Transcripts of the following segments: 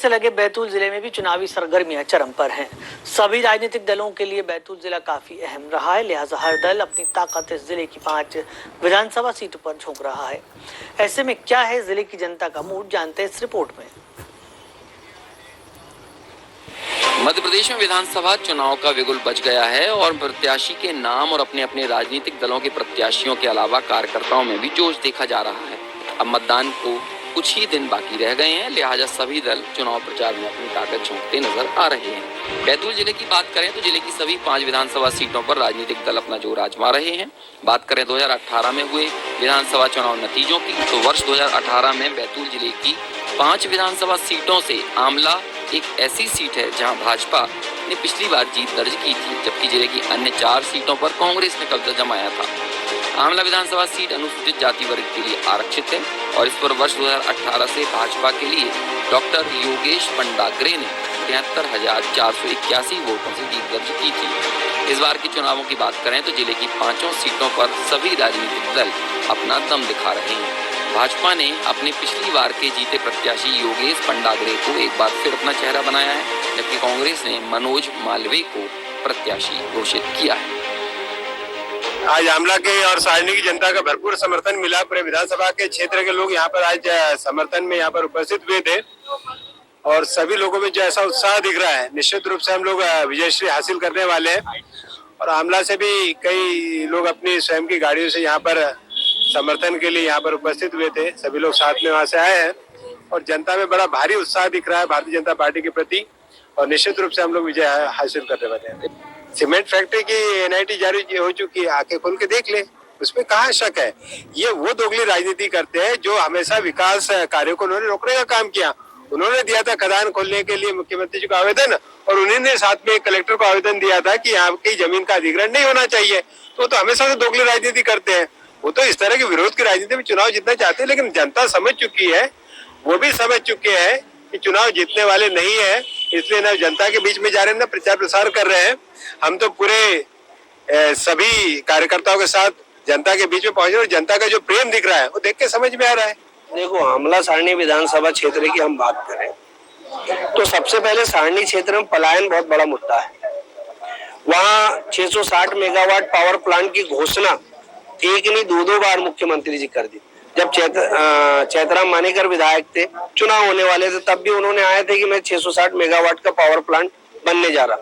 से लगे बैतूल जिले में भी चुनावी सरगर्मियां चरम पर हैं। सभी राजनीतिक दलों के लिए बैतूल जिला काफी अहम रहा है, लिहाजा हर दल अपनी ताकत इस जिले की 5 विधानसभा सीटों पर झोंक रहा है। ऐसे में क्या है जिले की जनता का मूड, जानते हैं इस रिपोर्ट में। मध्य प्रदेश में विधानसभा चुनाव का बिगुल बज गया है और प्रत्याशी के नाम और अपने अपने राजनीतिक दलों के प्रत्याशियों के अलावा कार्यकर्ताओं में भी जोश देखा जा रहा है। अब मतदान को कुछ ही दिन बाकी रह गए हैं, लिहाजा सभी दल चुनाव प्रचार में अपनी ताकत झोंकते नजर आ रहे हैं। बैतूल जिले की बात करें तो जिले की सभी 5 विधानसभा सीटों पर राजनीतिक दल अपना जोर आजमा रहे हैं। बात करें 2018 में हुए विधानसभा चुनाव नतीजों की, तो वर्ष 2018 में बैतूल जिले की 5 विधानसभा सीटों से आमला एक ऐसी सीट है जहां भाजपा ने पिछली बार जीत दर्ज की थी, जबकि जिले की अन्य 4 सीटों पर कांग्रेस ने कब्जा जमाया था। आमला विधानसभा सीट अनुसूचित जाति वर्ग के लिए आरक्षित है और इस पर वर्ष 2018 से भाजपा के लिए डॉक्टर योगेश पंडाग्रे ने 73,481 वोटों से जीत दर्ज की थी। इस बार के चुनावों की बात करें तो जिले की 5 सीटों पर सभी राजनीतिक दल अपना दम दिखा रहे हैं। भाजपा ने अपने पिछली बार के जीते प्रत्याशी योगेश पंडाग्रे को एक बार फिर अपना चेहरा बनाया है, जबकि कांग्रेस ने मनोज मालवीय को प्रत्याशी घोषित किया है। आज आमला के और सारणी की जनता का भरपूर समर्थन मिला। पूरे विधानसभा के क्षेत्र के लोग यहाँ पर आज समर्थन में यहाँ पर उपस्थित हुए थे और सभी लोगों में जो ऐसा उत्साह दिख रहा है, निश्चित रूप से हम लोग विजयश्री हासिल करने वाले हैं। और आमला से भी कई लोग अपनी स्वयं की गाड़ियों से यहाँ पर समर्थन के लिए यहाँ पर उपस्थित हुए थे। सभी लोग साथ में वहाँ से आए हैं और जनता में बड़ा भारी उत्साह दिख रहा है भारतीय जनता पार्टी के प्रति और निश्चित रूप से हम लोग विजय हासिल करने वाले हैं। सीमेंट फैक्ट्री की एनआईटी जारी हो चुकी है, आंखें खोल के देख ले, उसमें कहाँ शक है। ये वो दोगली राजनीति करते हैं जो हमेशा विकास कार्यों को उन्होंने रोकने का काम किया। उन्होंने दिया था खदान खोलने के लिए मुख्यमंत्री जी को आवेदन और उन्होंने साथ में कलेक्टर को आवेदन दिया था कि यहाँ की जमीन का अधिग्रहण नहीं होना चाहिए। तो हमेशा से दोगली राजनीति करते हैं। वो तो इस तरह के विरोध की राजनीति में चुनाव जीतना चाहते हैं, लेकिन जनता समझ चुकी है, वो भी समझ चुके हैं कि चुनाव जीतने वाले नहीं है, इसलिए ना जनता के बीच में जा रहे हैं ना प्रचार प्रसार कर रहे हैं। हम तो पूरे सभी कार्यकर्ताओं के साथ जनता के बीच में पहुंचे और जनता का जो प्रेम दिख रहा है वो देख के समझ में आ रहा है। देखो, आमला सारणी विधानसभा क्षेत्र की हम बात करें तो सबसे पहले सारणी क्षेत्र में पलायन बहुत बड़ा मुद्दा है। वहाँ 660 मेगावाट पावर प्लांट की घोषणा एक नहीं 2 बार मुख्यमंत्री जी कर दी। जब चैतराम मानेकर विधायक थे, चुनाव होने वाले थे, तब भी उन्होंने आए थे कि मैं 660 मेगावाट का पावर प्लांट बनने जा रहा।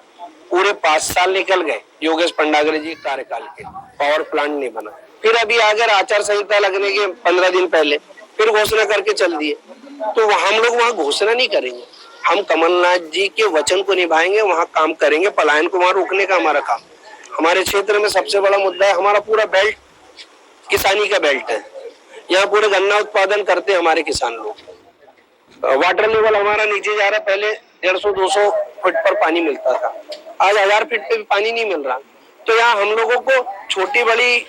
पूरे 5 साल निकल गए योगेश पंडाग्रे जी कार्यकाल के, पावर प्लांट नहीं बना। फिर अभी अगर आचार संहिता लगने के 15 दिन पहले फिर घोषणा करके चल दिए, तो हम लोग वहाँ घोषणा नहीं करेंगे, हम कमलनाथ जी के वचन को निभाएंगे, वहाँ काम करेंगे। पलायन को वहाँ रोकने का हमारा काम। हमारे क्षेत्र में सबसे बड़ा मुद्दा है, हमारा पूरा बेल्ट किसानी का बेल्ट है। यहाँ पूरे गन्ना उत्पादन करते हैं हमारे किसान लोग। वाटर लेवल हमारा नीचे जा रहा है। पहले 150-200 फीट पर पानी मिलता था, आज 1000 फीट पे भी पानी नहीं मिल रहा। तो यहाँ हम लोगों को छोटी बड़ी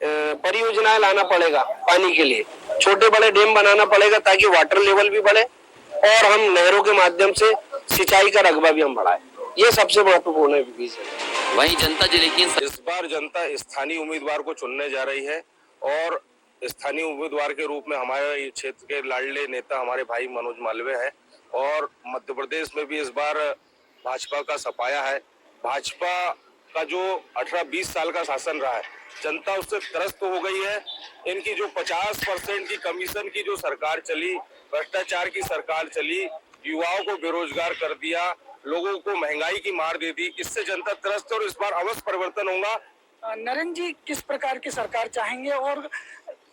परियोजनाएं लाना पड़ेगा पानी के लिए, छोटे बड़े डैम बनाना पड़ेगा ताकि वाटर लेवल भी बढ़े और हम नहरों के माध्यम से सिंचाई का रकबा भी हम बढ़ाए। ये सबसे महत्वपूर्ण है। वहीं जनता जिले की इस बार जनता स्थानीय उम्मीदवार को चुनने जा रही है और स्थानीय उम्मीदवार के रूप में हमारे क्षेत्र के लाडले नेता हमारे भाई मनोज मालवीय है और मध्य प्रदेश में भी इस बार भाजपा का सफाया है। भाजपा का जो 18-20 साल का शासन रहा है, जनता उससे त्रस्त हो गई है। इनकी जो 50% की कमीशन की जो सरकार चली, भ्रष्टाचार की सरकार चली, युवाओं को बेरोजगार कर दिया, लोगों को महंगाई की मार दे दी, इससे जनता त्रस्त और इस बार अवश्य परिवर्तन होगा। नरेंद्र जी, किस प्रकार की सरकार चाहेंगे और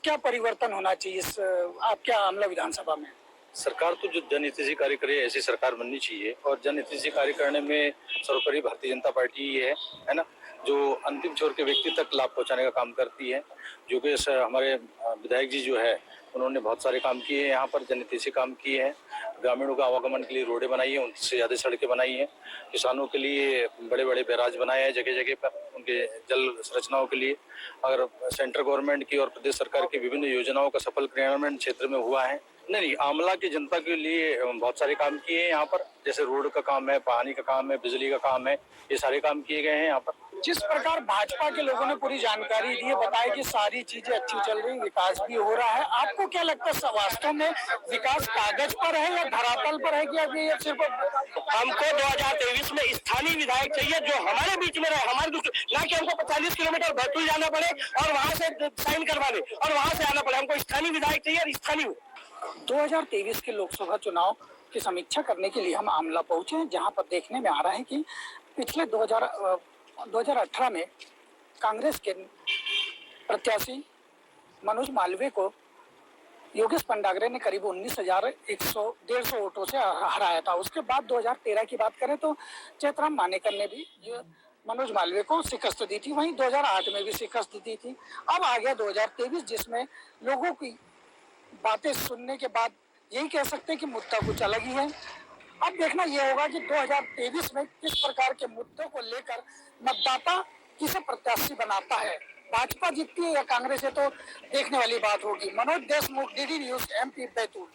क्या परिवर्तन होना चाहिए इस आपके आमला विधानसभा में? सरकार तो जो जनहितैषी कार्य करे ऐसी सरकार बननी चाहिए और जनहितैषी कार्य करने में सर्वोपरि भारतीय जनता पार्टी ही है ना, जो अंतिम छोर के व्यक्ति तक लाभ पहुंचाने का काम करती है। जो कि हमारे विधायक जी जो है उन्होंने बहुत सारे काम किए हैं, यहाँ पर जनहितैषी काम किए हैं। ग्रामीणों का आवागमन के लिए रोडें बनाई है, उनसे ज़्यादा सड़कें बनाई हैं। किसानों के लिए बड़े बड़े बैराज बनाए हैं जगह जगह पर, उनके जल संरचनाओं के लिए। अगर सेंट्रल गवर्नमेंट की और प्रदेश सरकार की विभिन्न योजनाओं का सफल क्रियान्वयन क्षेत्र में हुआ है। नहीं, आमला की जनता के लिए बहुत सारे काम किए हैं यहाँ पर, जैसे रोड का काम है, पानी का काम है, बिजली का काम है, ये सारे काम किए गए हैं यहाँ पर। जिस प्रकार भाजपा के लोगों ने पूरी जानकारी दी है, बताया कि सारी चीजें अच्छी चल रही, विकास भी हो रहा है, आपको क्या लगता है वास्तव में विकास कागज पर है या धरातल पर है कि अभी ये सिर्फ? हमको 2023 में स्थानीय विधायक चाहिए जो हमारे बीच में रहे, हमारे ना कि हमको 45 किलोमीटर बैतूल जाना पड़े और वहां से साइन करवाने और वहां से आना पड़े। हमको स्थानीय विधायक चाहिए और स्थानीय। 2023 के लोकसभा चुनाव की समीक्षा करने के लिए हम आमला पहुंचे हैं, जहां पर देखने में आ रहा है कि पिछले 2018 में कांग्रेस के प्रत्याशी मनोज मालवीय को योगेश पंडागरे ने करीब 19,150 वोटों से हराया था। उसके बाद 2013 की बात करें तो चैतराम मानेकर ने भी मनोज मालवीय को शिकस्त दी थी, वहीं 2008 में भी शिकस्त दी थी। अब आ गया 2023, जिसमें लोगों की बातें सुनने के बाद यही कह सकते हैं कि मुद्दा कुछ अलग ही है। अब देखना यह होगा कि 2023 में किस प्रकार के मुद्दों को लेकर मतदाता किसे प्रत्याशी बनाता है, भाजपा जीतती है या कांग्रेस है, तो देखने वाली बात होगी। Manoj Deshmukh, DD news, MP Betul.